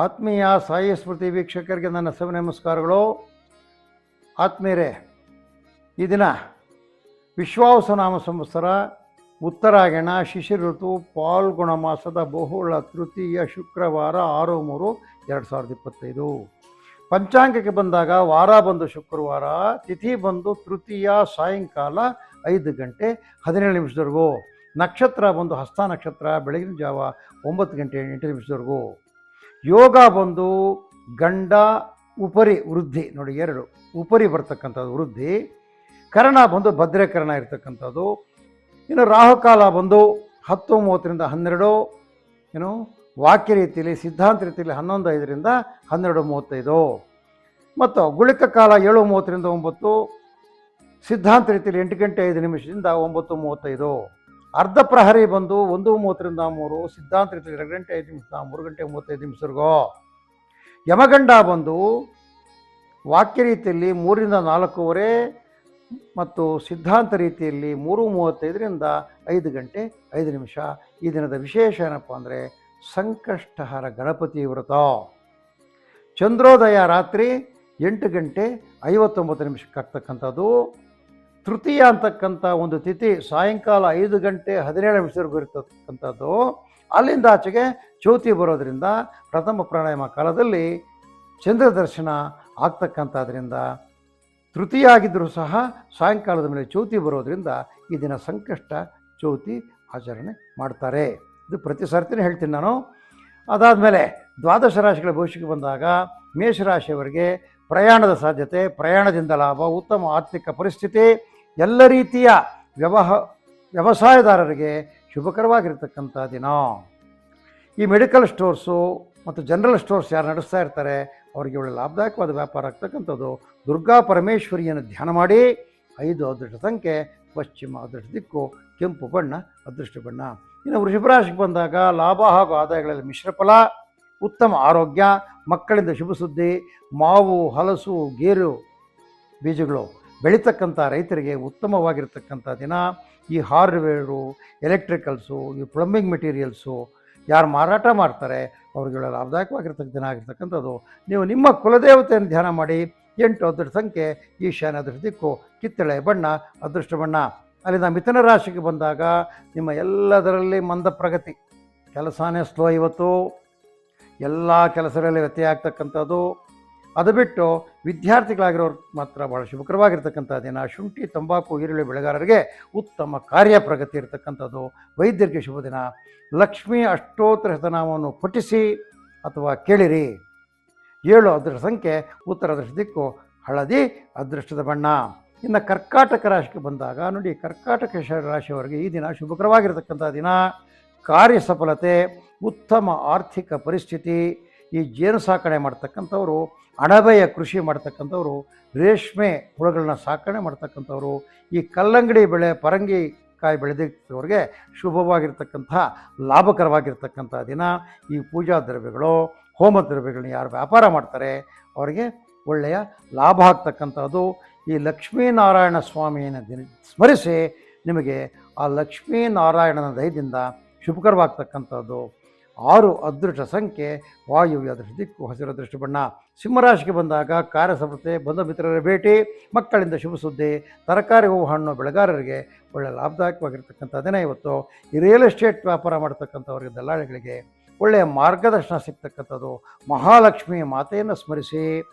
ಆತ್ಮೀಯ ಸಾಯಿ ಸ್ಮೃತಿ ವೀಕ್ಷಕರಿಗೆ ನನ್ನ ನಮಸ್ಕಾರಗಳು. ಆತ್ಮೀಯರೇ, ಈ ದಿನ ವಿಶ್ವಾವಸುನಾಮ ಸಂವತ್ಸರ ಉತ್ತರಾಯಣ ಶಿಶಿರ ಋತು ಪಾಲ್ಗುಣ ಮಾಸದ ಬಹುಳ ತೃತೀಯ ಶುಕ್ರವಾರ 6/3/2025. ಪಂಚಾಂಗಕ್ಕೆ ಬಂದಾಗ ವಾರ ಬಂದು ಶುಕ್ರವಾರ, ತಿಥಿ ಬಂದು ತೃತೀಯ ಸಾಯಂಕಾಲ 5 ಗಂಟೆ 17 ನಿಮಿಷದವರೆಗೂ, ನಕ್ಷತ್ರ ಬಂದು ಹಸ್ತ ನಕ್ಷತ್ರ ಬೆಳಗಿನ ಜಾವ 9 ಗಂಟೆ 8 ನಿಮಿಷದವರೆಗೂ, ಯೋಗ ಬಂದು ಗಂಡ ಉಪರಿ ವೃದ್ಧಿ, ನೋಡಿ 2 ಉಪರಿ ಬರ್ತಕ್ಕಂಥದ್ದು ವೃದ್ಧಿ, ಕರ್ಣ ಬಂದು ಭದ್ರಕರ್ಣ ಇರ್ತಕ್ಕಂಥದ್ದು. ಇನ್ನು ರಾಹುಕಾಲ ಬಂದು 10:30ರಿಂದ 12, ವಾಕ್ಯ ರೀತಿಯಲ್ಲಿ ಸಿದ್ಧಾಂತ ರೀತಿಯಲ್ಲಿ 11:05ರಿಂದ 12:35, ಮತ್ತು ಗುಳಿಕ ಕಾಲ 7:30ರಿಂದ 9, ಸಿದ್ಧಾಂತ ರೀತಿಯಲ್ಲಿ 8 ಗಂಟೆ 5 ನಿಮಿಷದಿಂದ 9:35, ಅರ್ಧ ಪ್ರಹರಿ ಬಂದು 1:30ರಿಂದ 3, ಸಿದ್ಧಾಂತ ರೀತಿಯಲ್ಲಿ 2 ಗಂಟೆ 5 ನಿಮಿಷ 3 ಗಂಟೆ 35 ನಿಮಿಷವರೆಗೂ, ಯಮಗಂಡ ಬಂದು ವಾಕ್ಯ ರೀತಿಯಲ್ಲಿ 3ರಿಂದ 4:15 ಮತ್ತು ಸಿದ್ಧಾಂತ ರೀತಿಯಲ್ಲಿ 3:35ರಿಂದ 5 ಗಂಟೆ 5 ನಿಮಿಷ. ಈ ದಿನದ ವಿಶೇಷ ಏನಪ್ಪ ಅಂದರೆ ಸಂಕಷ್ಟಹರ ಗಣಪತಿ ವ್ರತ. ಚಂದ್ರೋದಯ ರಾತ್ರಿ 8 ಗಂಟೆ 59 ನಿಮಿಷಕ್ಕೆ ಆಗ್ತಕ್ಕಂಥದ್ದು. ತೃತೀಯ ಅಂತಕ್ಕಂಥ ಒಂದು ತಿಥಿ ಸಾಯಂಕಾಲ 5 ಗಂಟೆ 17 ನಿಮಿಷವರೆಗೂ ಇರ್ತಕ್ಕಂಥದ್ದು. ಅಲ್ಲಿಂದ ಆಚೆಗೆ ಜ್ಯೋತಿ ಬರೋದರಿಂದ ಪ್ರಥಮ ಪ್ರಾಣಾಯಾಮ ಕಾಲದಲ್ಲಿ ಚಂದ್ರ ದರ್ಶನ ಆಗ್ತಕ್ಕಂಥದ್ರಿಂದ, ತೃತೀಯ ಆಗಿದ್ದರೂ ಸಹ ಸಾಯಂಕಾಲದ ಮೇಲೆ ಜ್ಯೋತಿ ಬರೋದರಿಂದ ಈ ದಿನ ಸಂಕಷ್ಟ ಜ್ಯೋತಿ ಆಚರಣೆ ಮಾಡ್ತಾರೆ. ಇದು ಪ್ರತಿ ಸರ್ತಿನೇ ಹೇಳ್ತೀನಿ ನಾನು. ಅದಾದಮೇಲೆ ದ್ವಾದಶ ರಾಶಿಗಳ ಭವಿಷ್ಯಕ್ಕೆ ಬಂದಾಗ ಮೇಷರಾಶಿಯವರಿಗೆ ಪ್ರಯಾಣದ ಸಾಧ್ಯತೆ, ಪ್ರಯಾಣದಿಂದ ಲಾಭ, ಉತ್ತಮ ಆರ್ಥಿಕ ಪರಿಸ್ಥಿತಿ, ಎಲ್ಲ ರೀತಿಯ ವ್ಯವಸಾಯದಾರರಿಗೆ ಶುಭಕರವಾಗಿರ್ತಕ್ಕಂಥ ದಿನ. ಈ ಮೆಡಿಕಲ್ ಸ್ಟೋರ್ಸು ಮತ್ತು ಜನರಲ್ ಸ್ಟೋರ್ಸ್ ಯಾರು ನಡೆಸ್ತಾ ಇರ್ತಾರೆ ಅವರಿಗೆ ಒಳ್ಳೆ ಲಾಭದಾಯಕವಾದ ವ್ಯಾಪಾರ ಆಗ್ತಕ್ಕಂಥದ್ದು. ದುರ್ಗಾ ಪರಮೇಶ್ವರಿಯನ್ನು ಧ್ಯಾನ ಮಾಡಿ. 5 ಅದೃಷ್ಟ ಸಂಖ್ಯೆ ಪಶ್ಚಿಮ, ಅದೃಷ್ಟ ದಿಕ್ಕು ಕೆಂಪು ಬಣ್ಣ, ಅದೃಷ್ಟ ಬಣ್ಣ. ಇನ್ನು ವೃಷಭ ರಾಶಿಗೆ ಬಂದಾಗ ಲಾಭ ಹಾಗೂ ಆದಾಯಗಳಲ್ಲಿ ಮಿಶ್ರ ಫಲ, ಉತ್ತಮ ಆರೋಗ್ಯ, ಮಕ್ಕಳಿಂದ ಶುಭ ಸುದ್ದಿ, ಮಾವು, ಹಲಸು, ಗೇರು ಬೀಜಗಳು ಬೆಳೀತಕ್ಕಂಥ ರೈತರಿಗೆ ಉತ್ತಮವಾಗಿರ್ತಕ್ಕಂಥ ದಿನ. ಈ ಹಾರ್ಡ್ವೇರು, ಎಲೆಕ್ಟ್ರಿಕಲ್ಸು, ಈ ಪ್ಲಂಬಿಂಗ್ ಮೆಟೀರಿಯಲ್ಸು ಯಾರು ಮಾರಾಟ ಮಾಡ್ತಾರೆ ಅವ್ರಿಗೆಲ್ಲ ಲಾಭದಾಯಕವಾಗಿರ್ತಕ್ಕ ದಿನ ಆಗಿರ್ತಕ್ಕಂಥದ್ದು. ನೀವು ನಿಮ್ಮ ಕುಲದೇವತೆಯನ್ನು ಧ್ಯಾನ ಮಾಡಿ. 8 ಅದೃಷ್ಟ ಸಂಖ್ಯೆ ಈಶಾನ್ಯ, ಅದೃಷ್ಟ ದಿಕ್ಕು ಕಿತ್ತಳೆ ಬಣ್ಣ, ಅದೃಷ್ಟ ಬಣ್ಣ. ಅಲ್ಲಿಂದ ಮಿಥುನ ರಾಶಿಗೆ ಬಂದಾಗ ನಿಮ್ಮ ಎಲ್ಲದರಲ್ಲಿ ಮಂದ ಪ್ರಗತಿ, ಕೆಲಸನೇ ಸ್ಲೋ ಇವತ್ತು, ಎಲ್ಲ ಕೆಲಸಗಳಲ್ಲಿ ವ್ಯತ್ಯಯ ಆಗ್ತಕ್ಕಂಥದ್ದು. ಅದು ಬಿಟ್ಟು ವಿದ್ಯಾರ್ಥಿಗಳಾಗಿರೋರು ಮಾತ್ರ ಭಾಳ ಶುಭಕರವಾಗಿರ್ತಕ್ಕಂಥ ದಿನ. ಶುಂಠಿ, ತಂಬಾಕು, ಈರುಳ್ಳಿ ಬೆಳೆಗಾರರಿಗೆ ಉತ್ತಮ ಕಾರ್ಯ ಪ್ರಗತಿ ಇರತಕ್ಕಂಥದ್ದು. ವೈದ್ಯರಿಗೆ ಶುಭ ದಿನ. ಲಕ್ಷ್ಮೀ ಅಷ್ಟೋತ್ತರ ಶತನಾಮವನ್ನು ಪಠಿಸಿ ಅಥವಾ ಕೇಳಿರಿ. 7 ಅದೃಷ್ಟ ಸಂಖ್ಯೆ ಉತ್ತರ, ಅದೃಷ್ಟ ದಿಕ್ಕು ಹಳದಿ, ಅದೃಷ್ಟದ ಬಣ್ಣ. ಇನ್ನು ಕರ್ಕಾಟಕ ರಾಶಿಗೆ ಬಂದಾಗ ನೋಡಿ, ಕರ್ಕಾಟಕ ರಾಶಿಯವರಿಗೆ ಈ ದಿನ ಶುಭಕರವಾಗಿರ್ತಕ್ಕಂಥ ದಿನ. ಕಾರ್ಯ ಸಫಲತೆ, ಉತ್ತಮ ಆರ್ಥಿಕ ಪರಿಸ್ಥಿತಿ. ಈ ಜೇನು ಸಾಕಣೆ ಮಾಡ್ತಕ್ಕಂಥವ್ರು, ಅಣಬೆಯ ಕೃಷಿ ಮಾಡ್ತಕ್ಕಂಥವ್ರು, ರೇಷ್ಮೆ ಹುಳುಗಳನ್ನ ಸಾಕಣೆ ಮಾಡ್ತಕ್ಕಂಥವ್ರು, ಈ ಕಲ್ಲಂಗಡಿ ಬೆಳೆ, ಪರಂಗಿಕಾಯಿ ಬೆಳೆದಿರ್ತವ್ರಿಗೆ ಶುಭವಾಗಿರ್ತಕ್ಕಂಥ ಲಾಭಕರವಾಗಿರ್ತಕ್ಕಂಥ ದಿನ. ಈ ಪೂಜಾ ದ್ರವ್ಯಗಳು, ಹೋಮ ದ್ರವ್ಯಗಳನ್ನ ಯಾರು ವ್ಯಾಪಾರ ಮಾಡ್ತಾರೆ ಅವರಿಗೆ ಒಳ್ಳೆಯ ಲಾಭ ಆಗ್ತಕ್ಕಂಥದ್ದು. ಈ ಲಕ್ಷ್ಮೀನಾರಾಯಣ ಸ್ವಾಮಿಯನ್ನು ಸ್ಮರಿಸಿ, ನಿಮಗೆ ಆ ಲಕ್ಷ್ಮೀನಾರಾಯಣನ ದಯದಿಂದ ಶುಭಕರವಾಗ್ತಕ್ಕಂಥದ್ದು. 6 ಅದೃಷ್ಟ ಸಂಖ್ಯೆ ವಾಯುವ್ಯ, ಅದೃಷ್ಟ ದಿಕ್ಕು ಹಸಿರು, ಅದೃಷ್ಟ ಬಣ್ಣ. ಸಿಂಹರಾಶಿಗೆ ಬಂದಾಗ ಕಾರ್ಯಸಫಲತೆ, ಬಂಧು ಮಿತ್ರರ ಭೇಟಿ, ಮಕ್ಕಳಿಂದ ಶುಭ ಸುದ್ದಿ, ತರಕಾರಿ, ಹೂವು, ಹಣ್ಣು ಬೆಳೆಗಾರರಿಗೆ ಒಳ್ಳೆಯ ಲಾಭದಾಯಕವಾಗಿರ್ತಕ್ಕಂಥ ದಿನ ಇವತ್ತು. ಈ ರಿಯಲ್ ಎಸ್ಟೇಟ್ ವ್ಯಾಪಾರ ಮಾಡ್ತಕ್ಕಂಥವ್ರಿಗೆ, ದಲ್ಲಾಳಿಗಳಿಗೆ ಒಳ್ಳೆಯ ಮಾರ್ಗದರ್ಶನ ಸಿಗ್ತಕ್ಕಂಥದ್ದು. ಮಹಾಲಕ್ಷ್ಮಿ ಮಾತೆಯನ್ನು ಸ್ಮರಿಸಿ.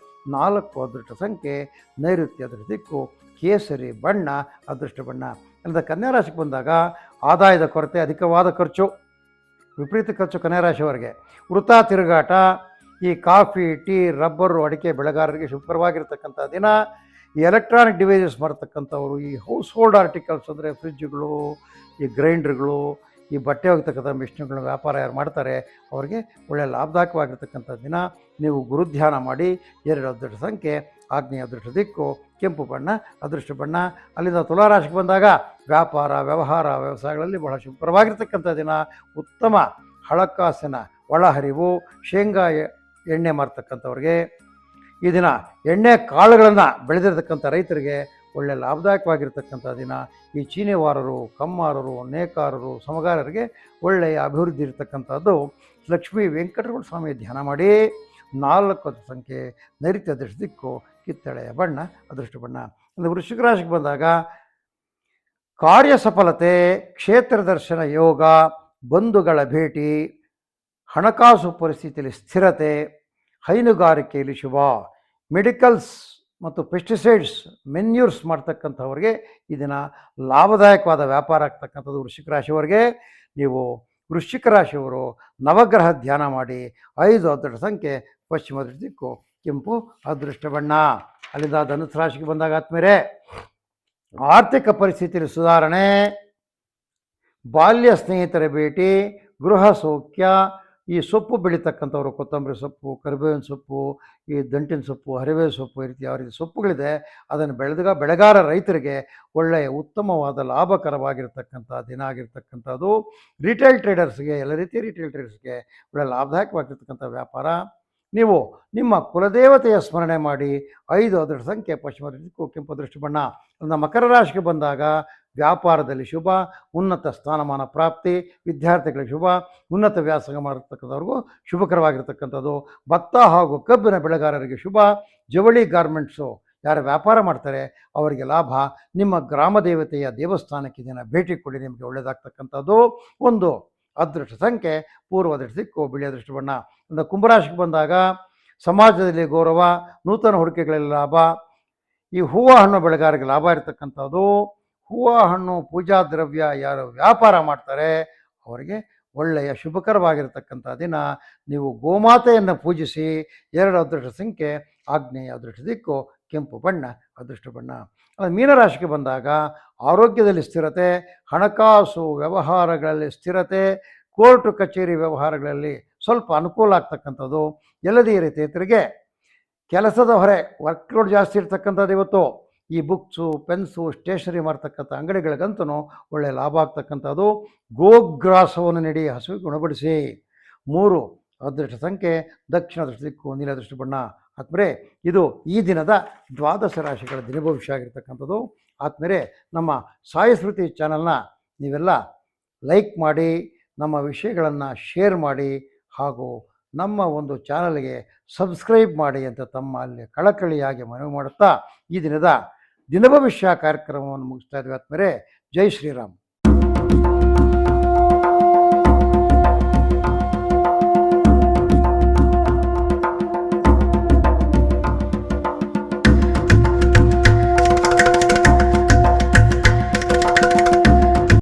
4 ಅದೃಷ್ಟ ಸಂಖ್ಯೆ ನೈಋತ್ಯ, ಅದೃಷ್ಟ ದಿಕ್ಕು ಕೇಸರಿ ಬಣ್ಣ, ಅದೃಷ್ಟ ಬಣ್ಣ. ಅಲ್ಲದ ಕನ್ಯಾ ರಾಶಿಗೆ ಬಂದಾಗ ಆದಾಯದ ಕೊರತೆ, ಅಧಿಕವಾದ ಖರ್ಚು, ವಿಪರೀತ ಖರ್ಚು ಕನ್ಯಾ ರಾಶಿಯವರಿಗೆ. ವೃಥಾ ತಿರುಗಾಟ, ಈ ಕಾಫಿ, ಟೀ, ರಬ್ಬರು, ಅಡಿಕೆ ಬೆಳೆಗಾರರಿಗೆ ಶುಭಕರವಾಗಿರ್ತಕ್ಕಂಥ ದಿನ. ಈ ಎಲೆಕ್ಟ್ರಾನಿಕ್ ಡಿವೈಸಸ್ ಮಾಡ್ತಕ್ಕಂಥವ್ರು, ಈ ಹೌಸ್ ಹೋಲ್ಡ್ ಆರ್ಟಿಕಲ್ಸ್ ಅಂದರೆ ಫ್ರಿಜ್ಗಳು, ಈ ಗ್ರೈಂಡ್ರ್ಗಳು, ಈ ಬಟ್ಟೆ ಹೋಗ್ತಕ್ಕಂಥ ಮಿಷಿನ್ಗಳನ್ನ ವ್ಯಾಪಾರ ಯಾರು ಮಾಡ್ತಾರೆ ಅವರಿಗೆ ಒಳ್ಳೆಯ ಲಾಭದಾಯಕವಾಗಿರ್ತಕ್ಕಂಥ ದಿನ. ನೀವು ಗುರುಧ್ಯಾನ ಮಾಡಿ. 2 ಅದೃಷ್ಟ ಸಂಖ್ಯೆ ಆಗ್ನೇಯ, ಅದೃಷ್ಟ ದಿಕ್ಕು ಕೆಂಪು ಬಣ್ಣ, ಅದೃಷ್ಟ ಬಣ್ಣ. ಅಲ್ಲಿಂದ ತುಲಾರಾಶಿಗೆ ಬಂದಾಗ ವ್ಯಾಪಾರ, ವ್ಯವಹಾರ, ವ್ಯವಸಾಯಗಳಲ್ಲಿ ಬಹಳ ಶುಭಕರವಾಗಿರ್ತಕ್ಕಂಥ ದಿನ. ಉತ್ತಮ ಹಣಕಾಸಿನ ಒಳಹರಿವು, ಶೇಂಗಾ ಎಣ್ಣೆ ಮಾರ್ತಕ್ಕಂಥವ್ರಿಗೆ ಈ ದಿನ. ಎಣ್ಣೆ ಕಾಳುಗಳನ್ನು ಬೆಳೆದಿರ್ತಕ್ಕಂಥ ರೈತರಿಗೆ ಒಳ್ಳೆಯ ಲಾಭದಾಯಕವಾಗಿರ್ತಕ್ಕಂಥ ದಿನ. ಈ ಚೀನಿವಾರರು, ಕಮ್ಮಾರರು, ನೇಕಾರರು, ಸಮಗಾರರಿಗೆ ಒಳ್ಳೆಯ ಅಭಿವೃದ್ಧಿ ಇರತಕ್ಕಂಥದ್ದು. ಲಕ್ಷ್ಮೀ ವೆಂಕಟರಮಣ ಸ್ವಾಮಿ ಧ್ಯಾನ ಮಾಡಿ. 4 ಸಂಖ್ಯೆ ನೈಋತ್ಯ ದೃಷ್ಟಿ ದಿಕ್ಕು, ಕಿತ್ತಳೆಯ ಬಣ್ಣ ಅದೃಷ್ಟ ಬಣ್ಣ. ಅಂದರೆ ವೃಶ್ಚಿಕ ರಾಶಿಗೆ ಬಂದಾಗ ಕಾರ್ಯ ಸಫಲತೆ, ಕ್ಷೇತ್ರ ದರ್ಶನ ಯೋಗ, ಬಂಧುಗಳ ಭೇಟಿ, ಹಣಕಾಸು ಪರಿಸ್ಥಿತಿಯಲ್ಲಿ ಸ್ಥಿರತೆ, ಹೈನುಗಾರಿಕೆಯಲ್ಲಿ ಶುಭ, ಮೆಡಿಕಲ್ಸ್ ಮತ್ತು ಪೆಸ್ಟಿಸೈಡ್ಸ್ ಮೆನ್ಯೂರ್ಸ್ ಮಾಡ್ತಕ್ಕಂಥವ್ರಿಗೆ ಈ ದಿನ ಲಾಭದಾಯಕವಾದ ವ್ಯಾಪಾರ ಆಗ್ತಕ್ಕಂಥದ್ದು. ವೃಶ್ಚಿಕ ರಾಶಿಯವರಿಗೆ ನೀವು ವೃಶ್ಚಿಕ ರಾಶಿಯವರು ನವಗ್ರಹ ಧ್ಯಾನ ಮಾಡಿ. 5 ಅದೃಷ್ಟ ಸಂಖ್ಯೆ ಪಶ್ಚಿಮ ದೃಷ್ಟಿ ದಿಕ್ಕು, ಕೆಂಪು ಅದೃಷ್ಟ ಬಣ್ಣ. ಅಲ್ಲಿಂದ ಧನುಸ್ಸು ರಾಶಿಗೆ ಬಂದಾಗ ಆದ್ಮೇಲೆ ಆರ್ಥಿಕ ಪರಿಸ್ಥಿತಿಯಲ್ಲಿ ಸುಧಾರಣೆ, ಬಾಲ್ಯ ಸ್ನೇಹಿತರ ಭೇಟಿ, ಗೃಹ ಸೌಖ್ಯ. ಈ ಸೊಪ್ಪು ಬೆಳೀತಕ್ಕಂಥವ್ರು, ಕೊತ್ತಂಬರಿ ಸೊಪ್ಪು, ಕರಿಬೇವಿನ ಸೊಪ್ಪು, ಈ ದಂಟಿನ ಸೊಪ್ಪು, ಹರಿಬೇವು ಸೊಪ್ಪು, ಈ ರೀತಿ ಯಾವ ರೀತಿ ಸೊಪ್ಪುಗಳಿದೆ ಅದನ್ನು ಬೆಳೆಗಾರ ರೈತರಿಗೆ ಒಳ್ಳೆಯ ಉತ್ತಮವಾದ ಲಾಭಕರವಾಗಿರ್ತಕ್ಕಂಥ ದಿನ ಆಗಿರ್ತಕ್ಕಂಥದ್ದು. ರಿಟೇಲ್ ಟ್ರೇಡರ್ಸ್ಗೆ, ಎಲ್ಲ ರೀತಿಯ ರಿಟೇಲ್ ಟ್ರೇಡರ್ಸ್ಗೆ ಒಳ್ಳೆಯ ಲಾಭದಾಯಕವಾಗಿರ್ತಕ್ಕಂಥ ವ್ಯಾಪಾರ. ನೀವು ನಿಮ್ಮ ಕುಲದೇವತೆಯ ಸ್ಮರಣೆ ಮಾಡಿ. 5 ಅದೃಷ್ಟ ಸಂಖ್ಯೆ ಪಶ್ಚಿಮ ದಿಕ್ಕು, ಕೆಂಪು ಅದೃಷ್ಟ ಬಣ್ಣ. ಅದನ್ನು ಮಕರ ರಾಶಿಗೆ ಬಂದಾಗ ವ್ಯಾಪಾರದಲ್ಲಿ ಶುಭ, ಉನ್ನತ ಸ್ಥಾನಮಾನ ಪ್ರಾಪ್ತಿ, ವಿದ್ಯಾರ್ಥಿಗಳಿಗೆ ಶುಭ, ಉನ್ನತ ವ್ಯಾಸಂಗ ಮಾಡಿರ್ತಕ್ಕಂಥವ್ರಿಗೂ ಶುಭಕರವಾಗಿರ್ತಕ್ಕಂಥದ್ದು. ಭತ್ತ ಹಾಗೂ ಕಬ್ಬಿನ ಬೆಳೆಗಾರರಿಗೆ ಶುಭ, ಜವಳಿ ಗಾರ್ಮೆಂಟ್ಸು ಯಾರು ವ್ಯಾಪಾರ ಮಾಡ್ತಾರೆ ಅವರಿಗೆ ಲಾಭ. ನಿಮ್ಮ ಗ್ರಾಮ ದೇವತೆಯ ದೇವಸ್ಥಾನಕ್ಕೆ ದಿನ ಭೇಟಿ ಕೊಡಿ, ನಿಮಗೆ ಒಳ್ಳೆಯದಾಗ್ತಕ್ಕಂಥದ್ದು. 1 ಅದೃಷ್ಟ ಸಂಖ್ಯೆ ಪೂರ್ವ ದೃಷ್ಟಿ ದಿಕ್ಕು, ಬಿಳಿ ಅದೃಷ್ಟ ಬಣ್ಣ. ಅಂದರೆ ಕುಂಭರಾಶಿಗೆ ಬಂದಾಗ ಸಮಾಜದಲ್ಲಿ ಗೌರವ, ನೂತನ ಹೂಡಿಕೆಗಳಲ್ಲಿ ಲಾಭ. ಈ ಹೂವು ಹಣ್ಣು ಬೆಳೆಗಾರರಿಗೆ ಲಾಭ ಇರತಕ್ಕಂಥದ್ದು. ಹೂವು ಹಣ್ಣು ಪೂಜಾ ದ್ರವ್ಯ ಯಾರು ವ್ಯಾಪಾರ ಮಾಡ್ತಾರೆ ಅವರಿಗೆ ಒಳ್ಳೆಯ ಶುಭಕರವಾಗಿರ್ತಕ್ಕಂಥ ದಿನ. ನೀವು ಗೋಮಾತೆಯನ್ನು ಪೂಜಿಸಿ. 2 ಅದೃಷ್ಟ ಸಂಖ್ಯೆ ಆಗ್ನೇಯ ಅದೃಷ್ಟ ದಿಕ್ಕು, ಕೆಂಪು ಬಣ್ಣ ಅದೃಷ್ಟ ಬಣ್ಣ. ಮೀನರಾಶಿಗೆ ಬಂದಾಗ ಆರೋಗ್ಯದಲ್ಲಿ ಸ್ಥಿರತೆ, ಹಣಕಾಸು ವ್ಯವಹಾರಗಳಲ್ಲಿ ಸ್ಥಿರತೆ, ಕೋರ್ಟು ಕಚೇರಿ ವ್ಯವಹಾರಗಳಲ್ಲಿ ಸ್ವಲ್ಪ ಅನುಕೂಲ ಆಗ್ತಕ್ಕಂಥದ್ದು. ಎಲ್ಲದೇ ರೈತರಿಗೆ ಕೆಲಸದ ಹೊರೆ, ವರ್ಕ್ಲೋಡ್ ಜಾಸ್ತಿ ಇರ್ತಕ್ಕಂಥದ್ದು. ಇವತ್ತು ಈ ಬುಕ್ಸು, ಪೆನ್ಸು, ಸ್ಟೇಷನರಿ ಮಾಡ್ತಕ್ಕಂಥ ಅಂಗಡಿಗಳಿಗಂತೂ ಒಳ್ಳೆಯ ಲಾಭ ಆಗ್ತಕ್ಕಂಥದ್ದು. ಗೋಗ್ರಾಸವನ್ನು ನೀಡಿ ಹಸುವಿಗೆ ಗುಣಪಡಿಸಿ. 3 ಅದೃಷ್ಟ ಸಂಖ್ಯೆ ದಕ್ಷಿಣ ದೃಷ್ಟಿ ದಿಕ್ಕು, ನೀಲ ದೃಷ್ಟಿ ಬಣ್ಣ. ಆದ್ಮೇಲೆ ಇದು ಈ ದಿನದ 12 ರಾಶಿಗಳ ದಿನಭವಿಷ್ಯ ಆಗಿರ್ತಕ್ಕಂಥದ್ದು. ಆದ್ಮೇಲೆ ನಮ್ಮ ಸಾಯಿ ಸ್ಮೃತಿ ಚಾನಲ್ನ ನೀವೆಲ್ಲ ಲೈಕ್ ಮಾಡಿ, ನಮ್ಮ ವಿಷಯಗಳನ್ನು ಶೇರ್ ಮಾಡಿ, ಹಾಗೂ ನಮ್ಮ ಒಂದು ಚಾನಲ್ಗೆ ಸಬ್ಸ್ಕ್ರೈಬ್ ಮಾಡಿ ಅಂತ ತಮ್ಮಲ್ಲಿ ಕಳಕಳಿಯಾಗಿ ಮನವಿ ಮಾಡುತ್ತಾ ಈ ದಿನದ ದಿನಭವಿಷ್ಯ ಕಾರ್ಯಕ್ರಮವನ್ನು ಮುಗಿಸ್ತಾ ಇದ್ವಿ. ಆದ್ಮೇಲೆ ಜೈ ಶ್ರೀರಾಮ್.